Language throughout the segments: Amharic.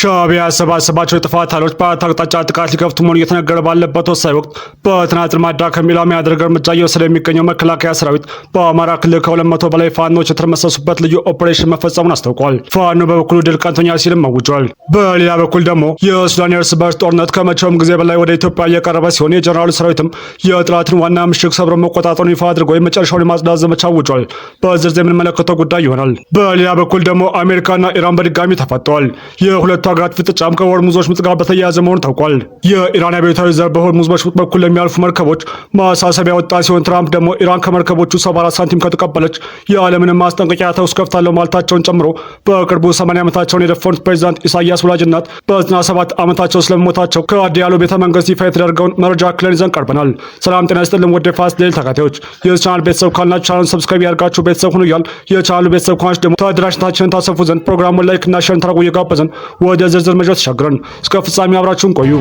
ሻዕቢያ ያሰባሰባቸው የጥፋት ኃይሎች በአራት አቅጣጫ ጥቃት ሊከፍቱ መሆኑን እየተነገረ ባለበት ወሳኝ ወቅት በተናጥል ማዳከም ኢላማ ያደረገ እርምጃ እየወሰደ የሚገኘው መከላከያ ሰራዊት በአማራ ክልል ከ200 በላይ ፋኖች የተረመሰሱበት ልዩ ኦፕሬሽን መፈጸሙን አስታውቋል። ፋኖ በበኩሉ ድል ቀንቶኛል ሲልም አውጇል። በሌላ በኩል ደግሞ የሱዳን የእርስ በርስ ጦርነት ከመቼውም ጊዜ በላይ ወደ ኢትዮጵያ እየቀረበ ሲሆን የጀነራሉ ሰራዊትም የጠላትን ዋና ምሽግ ሰብሮ መቆጣጠሩን ይፋ አድርጎ የመጨረሻውን የማጽዳት ዘመቻ አውጇል። በዝርዝር የምንመለከተው ጉዳይ ይሆናል። በሌላ በኩል ደግሞ አሜሪካና ኢራን በድጋሚ ተፋጠዋል። የሁለቱ ሀገራት ፍጥጫም ከሆርሙዞች ምጥ ጋር በተያያዘ መሆኑ ታውቋል። የኢራን አብዮታዊ ዘብ በሆርሙዞች ምጥ በኩል ለሚያልፉ መርከቦች ማሳሰቢያ ወጣ ሲሆን ትራምፕ ደግሞ ኢራን ከመርከቦቹ 74 ሳንቲም ከተቀበለች የዓለምንም ማስጠንቀቂያ ተኩስ ከፍታለሁ ማለታቸውን ጨምሮ በቅርቡ 80 ዓመታቸውን የደፈኑት ፕሬዚዳንት ኢሳያስ ወላጅ እናት በ97 ዓመታቸው ስለመሞታቸው ከአዲያሎ ቤተ መንግስት ይፋ የተደረገውን መረጃ ክለን ይዘን ቀርበናል። ሰላም ጤና ይስጥልን ወደ ፋስት ዴይሊ ተከታታዮች የዚህ ቻናል ቤተሰብ ካልናችሁ ቻናሉን ሰብስክራይብ ያድርጋችሁ ቤተሰብ ሁኑ እያል የቻናሉ ቤተሰብ ከሆናችሁ ደግሞ ተደራሽነታችንን ታሰፉ ዘንድ ፕሮግራሙን ላይክ እና ሼር ታደርጉ እየጋበዝን ወደ ዝርዝር መረጃዎች ተሻግረን እስከ ፍጻሜ አብራችሁን ቆዩ።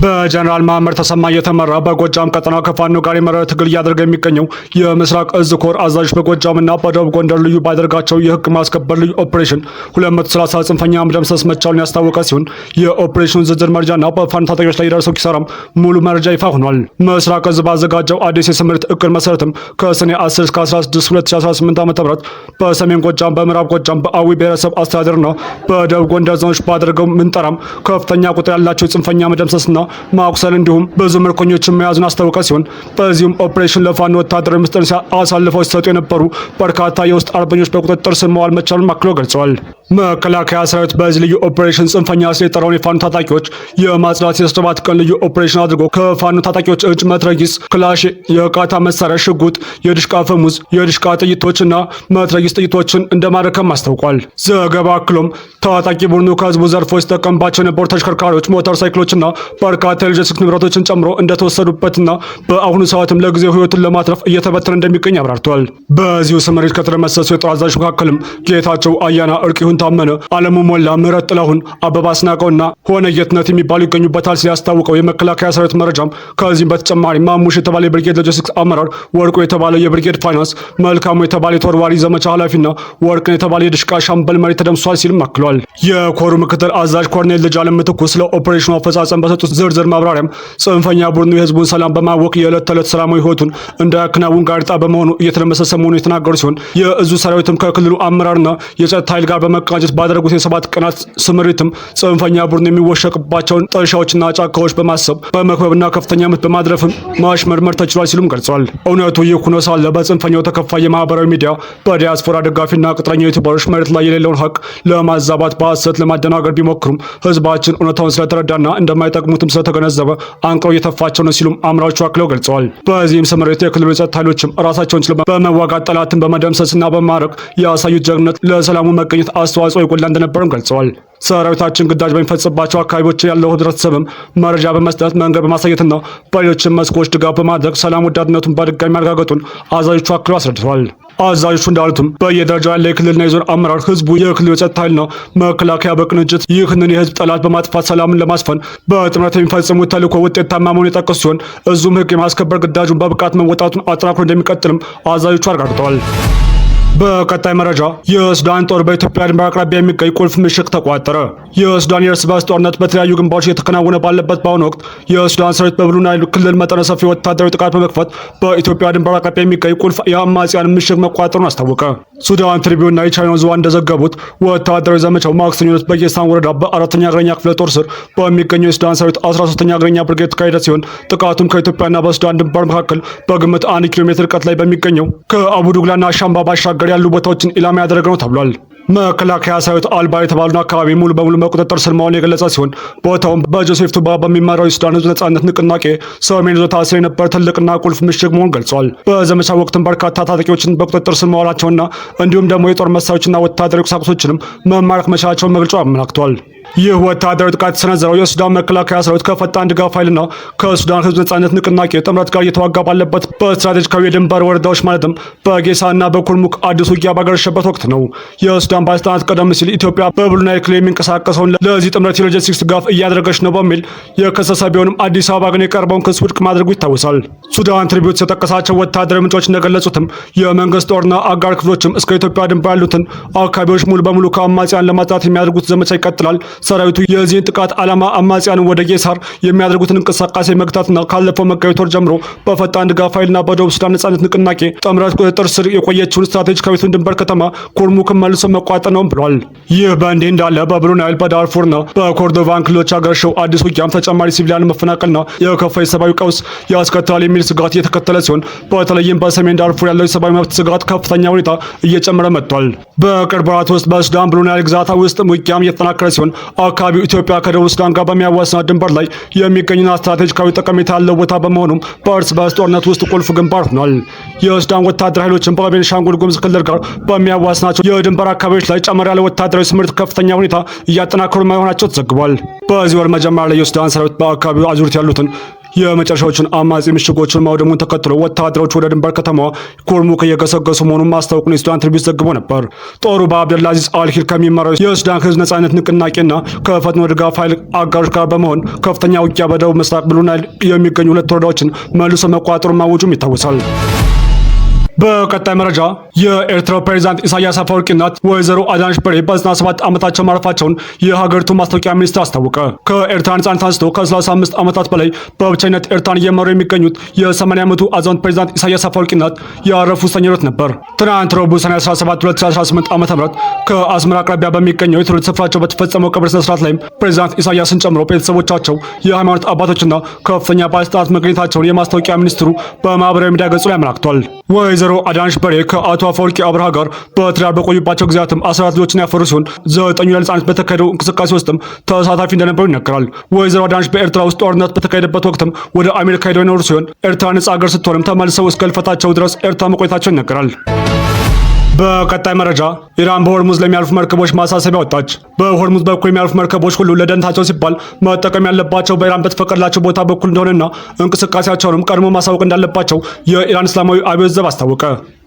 በጀነራል መሐመድ ተሰማ እየተመራ በጎጃም ቀጠና ከፋኖ ጋር የመረረ ትግል እያደረገ የሚገኘው የምስራቅ እዝ ኮር አዛዦች በጎጃምና በደቡብ ጎንደር ልዩ ባደረጋቸው የህግ ማስከበር ልዩ ኦፕሬሽን 230 ጽንፈኛ መደምሰስ መቻሉን ያስታወቀ ሲሆን የኦፕሬሽኑ ዝርዝር መረጃና በፋኖ ታጣቂዎች ላይ የደረሰው ኪሳራም ሙሉ መረጃ ይፋ ሆኗል። ምስራቅ እዝ ባዘጋጀው አዲስ የስምሪት እቅድ መሰረትም ከሰኔ 10 እስከ 16 2018 ዓ.ም በሰሜን ጎጃም፣ በምዕራብ ጎጃም፣ በአዊ ብሔረሰብ አስተዳደርና በደቡብ ጎንደር ዞኖች ባደረገው ምንጠራም ከፍተኛ ቁጥር ያላቸው ጽንፈኛ መደምሰስና ማቁሰል እንዲሁም ብዙ ምርኮኞችን መያዙን አስታወቀ ሲሆን በዚሁም ኦፕሬሽን ለፋኖ ወታደራዊ ምስጢር አሳልፈው ሲሰጡ የነበሩ በርካታ የውስጥ አርበኞች በቁጥጥር ስር መዋል መቻሉን አክሎ ገልጸዋል። መከላከያ ሰራዊት በዚህ ልዩ ኦፕሬሽን ጽንፈኛ ሲል የጠራውን የፋኖ ታጣቂዎች የማጽዳት የ7 ቀን ልዩ ኦፕሬሽን አድርጎ ከፋኖ ታጣቂዎች እጅ መትረጊስ፣ ክላሽ፣ የቃታ መሳሪያ፣ ሽጉጥ፣ የድሽቃ ፈሙዝ፣ የድሽቃ ጥይቶችና መትረጊስ ጥይቶችን እንደማረከም አስታውቋል። ዘገባ አክሎም ታጣቂ ቡድኑ ከህዝቡ ዘርፎ ሲጠቀምባቸው የነበሩ ተሽከርካሪዎች፣ ሞተር ሳይክሎችና በርካታ የሎጂስቲክስ ንብረቶችን ጨምሮ እንደተወሰዱበትና በአሁኑ ሰዓትም ለጊዜው ህይወቱን ለማትረፍ እየተበተነ እንደሚገኝ አብራርተዋል። በዚሁ ስምሪት ከተደመሰሱ የጦር አዛዦች መካከልም ጌታቸው አያና፣ እርቂሁን ታመነ፣ አለሙ ሞላ፣ ምህረት ጥላሁን፣ አበባ አስናቀውና ሆነ የትነት የሚባሉ ይገኙበታል ሲል ያስታውቀው የመከላከያ ሰራዊት መረጃም ከዚህም በተጨማሪ ማሙሽ የተባለ የብርጌድ ሎጂስቲክስ አመራር፣ ወርቁ የተባለ የብርጌድ ፋይናንስ፣ መልካሙ የተባለ የተወርዋሪ ዘመቻ ኃላፊና ወርቅን የተባለ የድሽቃ ሻምበል መሪ ተደምሷል ሲልም አክሏል። የኮሩ ምክትል አዛዥ ኮርኔል ልጅአለም ምትኩ ስለ ኦፕሬሽኑ አፈጻጸም በሰጡት ዝርዝር ማብራሪያም ጽንፈኛ ቡድኑ የህዝቡን ሰላም በማወክ የዕለት ተዕለት ሰላማዊ ህይወቱን እንዳያከናውን ጋሬጣ በመሆኑ እየተደመሰሰ መሆኑን የተናገሩ ሲሆን የእዙ ሰራዊትም ከክልሉ አመራርና የጸጥታ ኃይል ጋር በመቀናጀት ባደረጉት የ7 ቀናት ስምሪትም ጽንፈኛ ቡድኑ የሚወሸቅባቸውን ጥሻዎችና ጫካዎች በማሰብ በመክበብና ከፍተኛ ምት በማድረፍም ማሽመርመር ተችሏል ሲሉም ገልጸዋል። እውነቱ ይህ ሆኖ ሳለ በጽንፈኛው ተከፋይ የማህበራዊ ሚዲያ በዲያስፖራ ደጋፊና ቅጥረኛ ዩቲዩበሮች መሬት ላይ የሌለውን ሀቅ ለማዛባት በሐሰት ለማደናገር ቢሞክሩም ህዝባችን እውነታውን ስለተረዳና እንደማይጠቅሙትም ስለተገነዘበ አንቅረው እየተፋቸው ነው ሲሉም አምራቹ አክለው ገልጸዋል። በዚህም ስምሪት የክልሉ የጸጥታ ኃይሎችም ራሳቸውን ችለው በመዋጋት ጠላትን በመደምሰስና በማረክ ያሳዩት ጀግንነት ለሰላሙ መገኘት አስተዋጽኦ የጎላ እንደነበረም ገልጸዋል። ሰራዊታችን ግዳጅ በሚፈጽምባቸው አካባቢዎች ያለው ህብረተሰብም መረጃ በመስጠት መንገድ በማሳየትና በሌሎችም መስኮች ድጋፍ በማድረግ ሰላም ወዳድነቱን በድጋሚ ማረጋገጡን አዛዦቹ አክለው አስረድተዋል። አዛዦቹ እንዳሉትም በየደረጃው ያለ የክልልና የዞን አመራር ህዝቡ የክልሉ የጸጥታ ኃይልና መከላከያ በቅንጅት ይህንን የህዝብ ጠላት በማጥፋት ሰላምን ለማስፈን በጥምረት የሚፈጽሙት ተልዕኮ ውጤታማ መሆኑን የጠቀሱ ሲሆን እዙም ህግ የማስከበር ግዳጁን በብቃት መወጣቱን አጠናክሮ እንደሚቀጥልም አዛዦቹ አረጋግጠዋል። በቀጣይ መረጃ የሱዳን ጦር በኢትዮጵያ ድንበር አቅራቢያ የሚገኝ ቁልፍ ምሽግ ተቆጣጠረ። የሱዳን የእርስ በርስ ጦርነት በተለያዩ ግንባሮች እየተከናወነ ባለበት በአሁኑ ወቅት የሱዳን ሰራዊት በብሉ ናይል ክልል መጠነ ሰፊ ወታደራዊ ጥቃት በመክፈት በኢትዮጵያ ድንበር አቅራቢያ የሚገኝ ቁልፍ የአማጽያን ምሽግ መቆጣጠሩን አስታወቀ። ሱዳን ትሪቢዩንና የቻይናው ዙዋን እንደዘገቡት ወታደራዊ ዘመቻው ማክሰኞ ዕለት በየሳን ወረዳ በ4ኛ እግረኛ ክፍለ ጦር ስር በሚገኘው የሱዳን ሰራዊት 13ኛ እግረኛ ብርጌድ ተካሄደ ሲሆን ጥቃቱም ከኢትዮጵያና በሱዳን ድንበር መካከል በግምት 1 ኪሎ ሜትር ርቀት ላይ በሚገኘው ከአቡዱግላና ሻምባ ባሻገር ያሉ ቦታዎችን ኢላማ ያደረገ ነው ተብሏል። መከላከያ ሰራዊት አልባር የተባሉን አካባቢ ሙሉ በሙሉ በቁጥጥር ስር መዋሉን የገለጸ ሲሆን ቦታውም በጆሴፍ ቱባ በሚመራው የሱዳን ህዝብ ነጻነት ንቅናቄ ሰሜን ይዞታ ስር የነበረ ትልቅና ቁልፍ ምሽግ መሆኑን ገልጸዋል። በዘመቻ ወቅትም በርካታ ታጣቂዎችን በቁጥጥር ስር መዋላቸውና እንዲሁም ደግሞ የጦር መሳሪያዎችና ወታደራዊ ቁሳቁሶችንም መማረክ መቻላቸውን መግለጫው አመላክቷል። ይህ ወታደራዊ ጥቃት የተሰነዘረው የሱዳን መከላከያ ሰራዊት ከፈጣን ድጋፍ ኃይልና ከሱዳን ህዝብ ነጻነት ንቅናቄ ጥምረት ጋር እየተዋጋ ባለበት በስትራቴጂካዊ የድንበር ወረዳዎች ማለትም በጌሳና በኩርሙክ አዲስ ውጊያ ባገረሸበት ወቅት ነው። የሱዳን ባለስልጣናት ቀደም ሲል ኢትዮጵያ በብሉ ናይል ክልል የሚንቀሳቀሰውን ለዚህ ጥምረት የሎጂስቲክስ ድጋፍ እያደረገች ነው በሚል የከሰሰ ቢሆንም አዲስ አበባ ግን የቀረበውን ክስ ውድቅ ማድረጉ ይታወሳል። ሱዳን ትሪቢዩት የጠቀሳቸው ወታደራዊ ምንጮች እንደገለጹትም የመንግስት ጦርና አጋር ክፍሎችም እስከ ኢትዮጵያ ድንበር ያሉትን አካባቢዎች ሙሉ በሙሉ ከአማጽያን ለማጽዳት የሚያደርጉት ዘመቻ ይቀጥላል። ሰራዊቱ የዚህን ጥቃት ዓላማ አማጽያንን ወደ ጌሳር የሚያደርጉትን እንቅስቃሴ መግታትና ካለፈው መጋቢት ወር ጀምሮ በፈጣን ድጋፍ ኃይልና በደቡብ ሱዳን ነጻነት ንቅናቄ ጥምረት ቁጥጥር ስር የቆየችውን ስትራቴጂካዊቱን ድንበር ከተማ ኩርሙክን መልሶ መቋጠር ነው ብሏል። ይህ በእንዲህ እንዳለ በብሉ ናይል በዳርፉርና በኮርዶቫን ክልሎች አገረሸው አዲስ ውጊያም ተጨማሪ ሲቪሊያን መፈናቀልና የከፋ የሰብአዊ ቀውስ ያስከትላል የሚል ስጋት እየተከተለ ሲሆን በተለይም በሰሜን ዳርፉር ያለው የሰብአዊ መብት ስጋት ከፍተኛ ሁኔታ እየጨመረ መጥቷል። በቅርብ ወራት ውስጥ በሱዳን ብሉ ናይል ግዛት ውስጥ ውጊያም እየተጠናከረ ሲሆን አካባቢው ኢትዮጵያ ከደቡብ ሱዳን ጋር በሚያዋስናት ድንበር ላይ የሚገኝና ስትራቴጂካዊ ጠቀሜታ ያለው ቦታ በመሆኑም በእርስ በርስ ጦርነት ውስጥ ቁልፍ ግንባር ሆኗል። የሱዳን ወታደራዊ ኃይሎችን በቤኒሻንጉል ጉሙዝ ክልል ጋር በሚያዋስናቸው የድንበር አካባቢዎች ላይ ጨመር ያለ ወታደራዊ ስምሪት ከፍተኛ ሁኔታ እያጠናከሩ መሆናቸው ተዘግቧል። በዚህ ወር መጀመሪያ ላይ የሱዳን ሰራዊት በአካባቢው አዙሪት ያሉትን የመጨረሻዎቹን አማጺ ምሽጎችን ማውደሙን ተከትሎ ወታደሮች ወደ ድንበር ከተማዋ ኩርሙክ እየገሰገሱ መሆኑን ማስታወቁን የሱዳን ትሪቢዩት ዘግቦ ነበር። ጦሩ በአብደልአዚዝ አልሂል ከሚመራው የሱዳን ህዝብ ነጻነት ንቅናቄና ከፈጥኖ ድጋፍ ኃይል አጋሮች ጋር በመሆን ከፍተኛ ውጊያ በደቡብ ምስራቅ ብሉ ናይል የሚገኙ 2 ወረዳዎችን መልሶ መቋጠሩን ማወጁም ይታወሳል። በቀጣይ መረጃ የኤርትራው ፕሬዝዳንት ኢሳያስ አፈወርቂ እናት ወይዘሮ አዳነች በርሄ በ97 ዓመታቸው ማረፋቸውን የሀገሪቱ ማስታወቂያ ሚኒስትር አስታወቀ። ከኤርትራ ነጻነት አንስቶ ከ35 ዓመታት በላይ በብቸኝነት ኤርትራን እየመሩ የሚገኙት የ80 ዓመቱ አዛውንት ፕሬዝዳንት ኢሳያስ አፈወርቂ እናት ያረፉት ሰኞ ዕለት ነበር። ትናንት ረቡዕ ሰኔ 17 2018 ዓ.ም ከአስመራ አቅራቢያ በሚገኘው የትውልድ ስፍራቸው በተፈጸመው ቀብር ስነ ስርዓት ላይም ፕሬዝዳንት ኢሳያስን ጨምሮ ቤተሰቦቻቸው፣ የሃይማኖት አባቶችና ከፍተኛ ባለስልጣናት መገኘታቸውን የማስታወቂያ ሚኒስትሩ በማህበራዊ ሚዲያ ገጹ ላይ አመላክቷል። ወይዘሮ አዳነች በርሄ ከአቶ አፈወርቂ አብርሃ ጋር በትዳር በቆዩባቸው ጊዜያትም 14 ልጆችን ያፈሩ ሲሆን 9ኙ ለሕፃናት በተካሄደው እንቅስቃሴ ውስጥም ተሳታፊ እንደነበሩ ይነገራል። ወይዘሮ አዳነች በኤርትራ ውስጥ ጦርነት በተካሄደበት ወቅትም ወደ አሜሪካ ሄደው የኖሩ ሲሆን ኤርትራ ነጻ ሀገር ስትሆንም ተመልሰው እስከ ሕልፈታቸው ድረስ ኤርትራ መቆየታቸው ይነገራል። በቀጣይ መረጃ ኢራን በሆርሙዝ ለሚያልፉ መርከቦች ማሳሰቢያ ወጣች። በሆርሙዝ በኩል የሚያልፉ መርከቦች ሁሉ ለደህንነታቸው ሲባል መጠቀም ያለባቸው በኢራን በተፈቀደላቸው ቦታ በኩል እንደሆነና እንቅስቃሴያቸውንም ቀድሞ ማሳወቅ እንዳለባቸው የኢራን እስላማዊ አብዮት ዘብ አስታወቀ።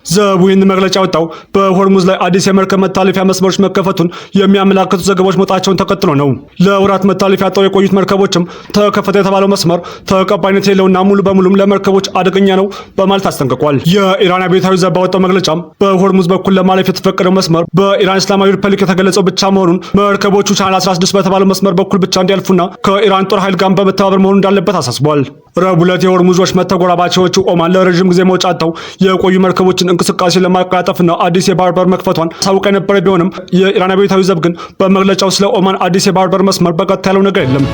ዘቡ ይህን መግለጫ ወጣው በሆርሙዝ ላይ አዲስ የመርከብ መታለፊያ መስመሮች መከፈቱን የሚያመላክቱ ዘገባዎች መውጣታቸውን ተከትሎ ነው። ለወራት መታለፊያ አጥተው የቆዩት መርከቦችም ተከፈተ የተባለው መስመር ተቀባይነት የሌለውና ሙሉ በሙሉም ለመርከቦች አደገኛ ነው በማለት አስጠንቅቋል። የኢራን አብዮታዊ ዘብ ባወጣው መግለጫም በሆርሙዝ በኩል ለማለፍ የተፈቀደው መስመር በኢራን እስላማዊ ሪፐብሊክ የተገለጸው ብቻ መሆኑን መርከቦቹ ቻናል 16 በተባለው መስመር በኩል ብቻ እንዲያልፉና ከኢራን ጦር ኃይል ጋር በመተባበር መሆኑ እንዳለበት አሳስቧል። ረቡዕ ዕለት የሆርሙዝ ወሽመጥ ተጎራባቾቹ ኦማን ለረጅም ጊዜ መውጫ አጥተው የቆዩ መርከቦችን እንቅስቃሴ ለማቀላጠፍና አዲስ የባህር በር መክፈቷን ታውቃ የነበረ ቢሆንም የኢራን አብዮታዊ ዘብ ግን በመግለጫው ስለ ኦማን አዲስ የባህር በር መስመር በቀጥታ ያለው ነገር የለም።